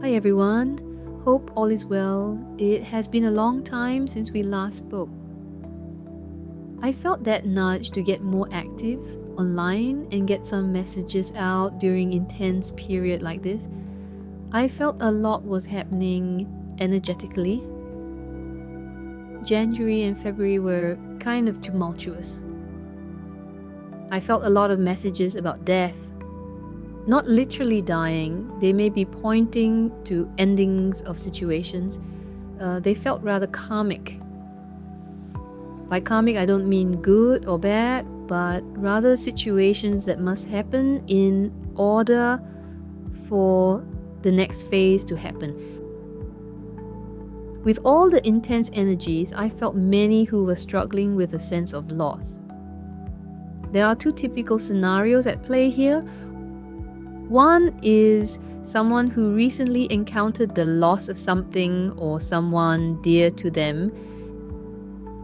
Hi everyone, hope all is well. It has been a long time since we last spoke. I felt that nudge to get more active online and get some messages out during intense period like this. I felt a lot was happening energetically. January and February were kind of tumultuous. I felt a lot of messages about death. Not literally dying, they may be pointing to endings of situations. They felt rather karmic. By karmic, I don't mean good or bad, but rather situations that must happen in order for the next phase to happen. With all the intense energies, I felt many who were struggling with a sense of loss. There are two typical scenarios at play here. One is someone who recently encountered the loss of something or someone dear to them,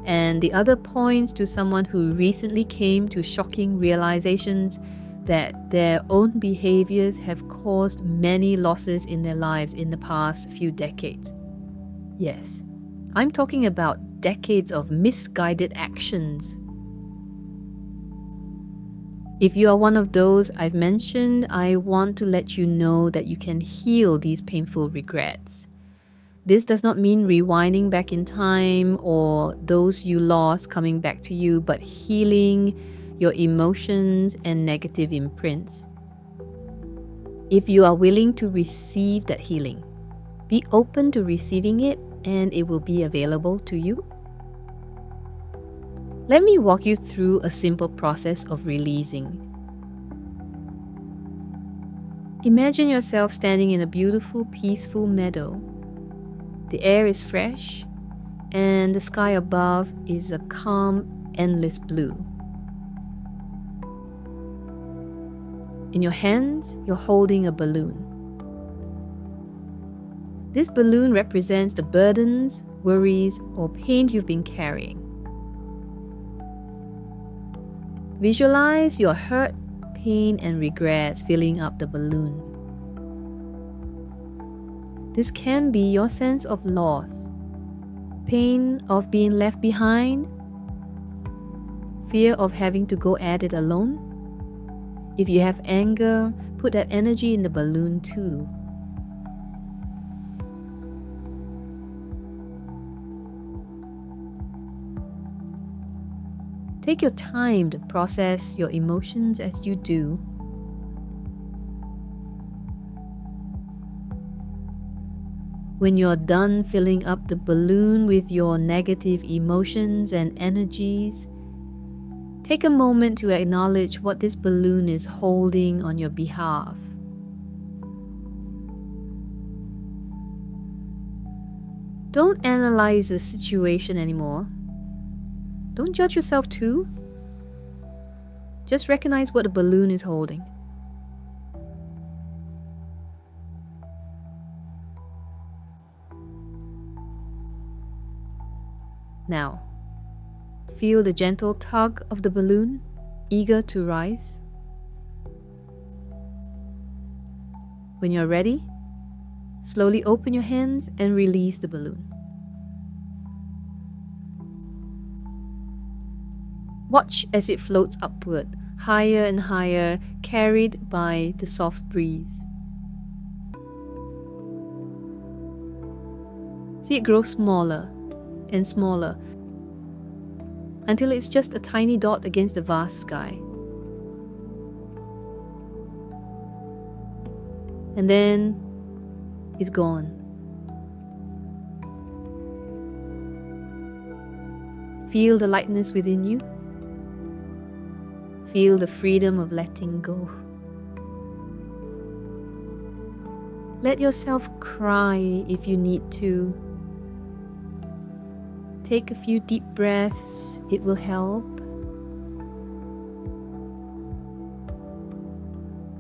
and the other points to someone who recently came to shocking realizations that their own behaviors have caused many losses in their lives in the past few decades. Yes, I'm talking about decades of misguided actions. If you are one of those I've mentioned, I want to let you know that you can heal these painful regrets. This does not mean rewinding back in time or those you lost coming back to you, but healing your emotions and negative imprints. If you are willing to receive that healing, be open to receiving it and it will be available to you. Let me walk you through a simple process of releasing. Imagine yourself standing in a beautiful, peaceful meadow. The air is fresh, and the sky above is a calm, endless blue. In your hands, you're holding a balloon. This balloon represents the burdens, worries, or pain you've been carrying. Visualize your hurt, pain, and regrets filling up the balloon. This can be your sense of loss, pain of being left behind, fear of having to go at it alone. If you have anger, put that energy in the balloon too. Take your time to process your emotions as you do. When you're done filling up the balloon with your negative emotions and energies, take a moment to acknowledge what this balloon is holding on your behalf. Don't analyze the situation anymore. Don't judge yourself too. Just recognize what the balloon is holding. Now, feel the gentle tug of the balloon, eager to rise. When you're ready, slowly open your hands and release the balloon. Watch as it floats upward, higher and higher, carried by the soft breeze. See it grow smaller and smaller until it's just a tiny dot against the vast sky. And then it's gone. Feel the lightness within you. Feel the freedom of letting go. Let yourself cry if you need to. Take a few deep breaths, it will help.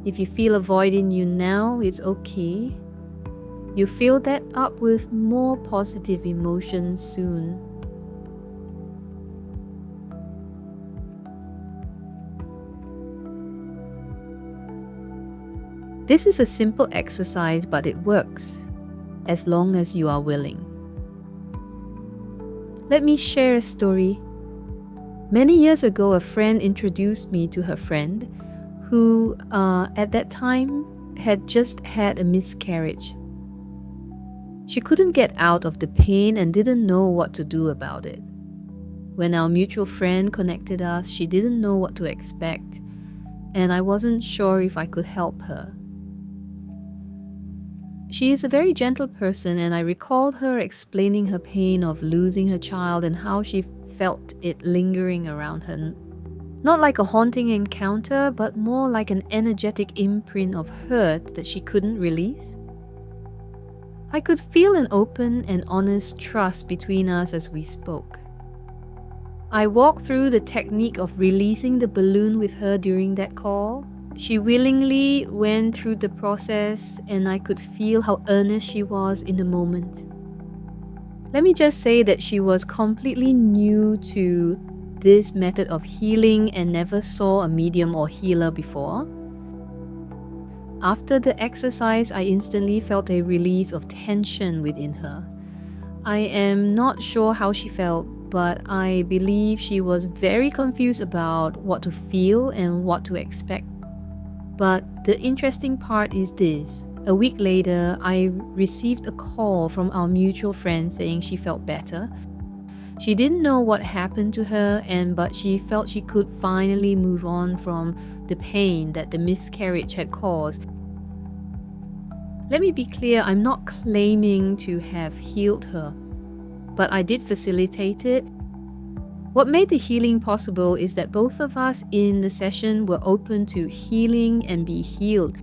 If you feel a void in you now, it's okay. You fill that up with more positive emotions soon. This is a simple exercise, but it works. as long as you are willing. Let me share a story. Many years ago, a friend introduced me to her friend who, at that time, had just had a miscarriage. She couldn't get out of the pain and didn't know what to do about it. When our mutual friend connected us, she didn't know what to expect, and I wasn't sure if I could help her. She is a very gentle person, and I recalled her explaining her pain of losing her child and how she felt it lingering around her. Not like a haunting encounter, but more like an energetic imprint of hurt that she couldn't release. I could feel an open and honest trust between us as we spoke. I walked through the technique of releasing the balloon with her during that call. She willingly went through the process, and I could feel how earnest she was in the moment. Let me just say that she was completely new to this method of healing and never saw a medium or healer before. After the exercise, I instantly felt a release of tension within her. I am not sure how she felt, but I believe she was very confused about what to feel and what to expect. But the interesting part is this. A week later, I received a call from our mutual friend saying she felt better. She didn't know what happened to her, but she felt she could finally move on from the pain that the miscarriage had caused. Let me be clear, I'm not claiming to have healed her, but I did facilitate it. What made the healing possible is that both of us in the session were open to healing and be healed.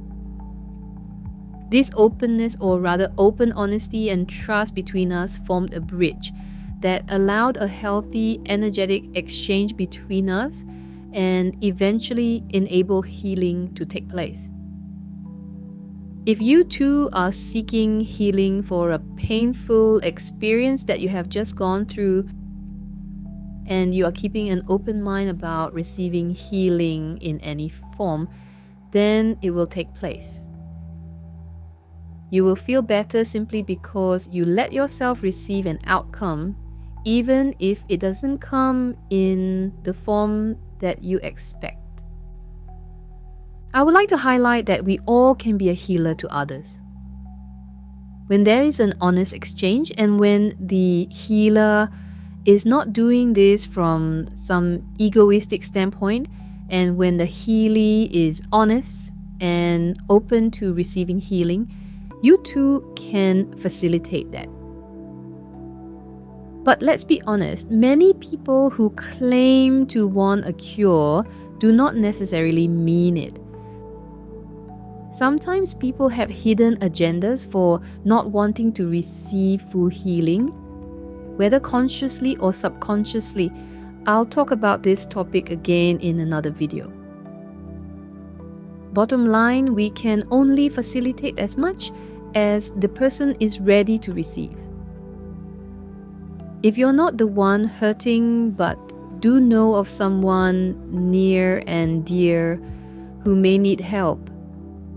This openness, or rather open honesty and trust between us, formed a bridge that allowed a healthy, energetic exchange between us and eventually enabled healing to take place. If you too are seeking healing for a painful experience that you have just gone through, and you are keeping an open mind about receiving healing in any form, then it will take place. You will feel better simply because you let yourself receive an outcome, even if it doesn't come in the form that you expect. I would like to highlight that we all can be a healer to others. When there is an honest exchange, and when the healer is not doing this from some egoistic standpoint, and when the healee is honest and open to receiving healing, you too can facilitate that. But let's be honest, many people who claim to want a cure do not necessarily mean it. Sometimes people have hidden agendas for not wanting to receive full healing, whether consciously or subconsciously. I'll talk about this topic again in another video. Bottom line, we can only facilitate as much as the person is ready to receive. If you're not the one hurting but do know of someone near and dear who may need help,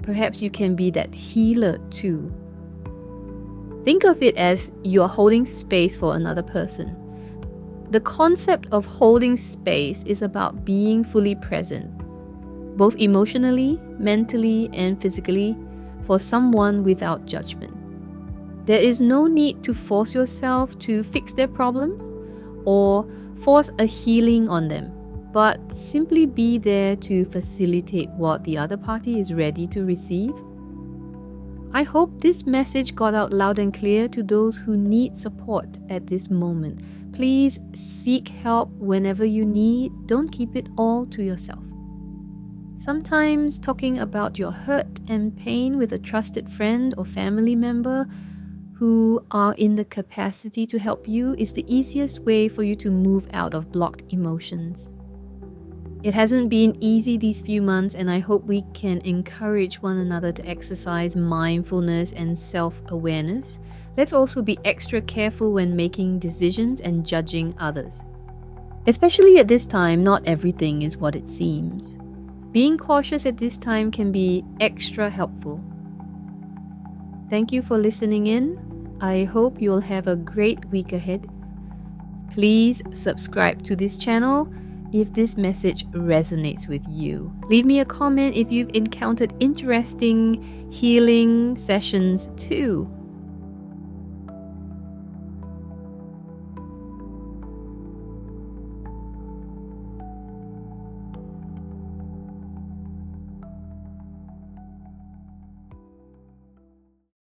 perhaps you can be that healer too. Think of it as you're holding space for another person. The concept of holding space is about being fully present, both emotionally, mentally, and physically, for someone without judgment. There is no need to force yourself to fix their problems or force a healing on them, but simply be there to facilitate what the other party is ready to receive. I hope this message got out loud and clear to those who need support at this moment. Please seek help whenever you need. Don't keep it all to yourself. Sometimes talking about your hurt and pain with a trusted friend or family member who are in the capacity to help you is the easiest way for you to move out of blocked emotions. It hasn't been easy these few months, and I hope we can encourage one another to exercise mindfulness and self-awareness. Let's also be extra careful when making decisions and judging others. Especially at this time, not everything is what it seems. Being cautious at this time can be extra helpful. Thank you for listening in. I hope you'll have a great week ahead. Please subscribe to this channel if this message resonates with you. Leave me a comment if you've encountered interesting healing sessions too.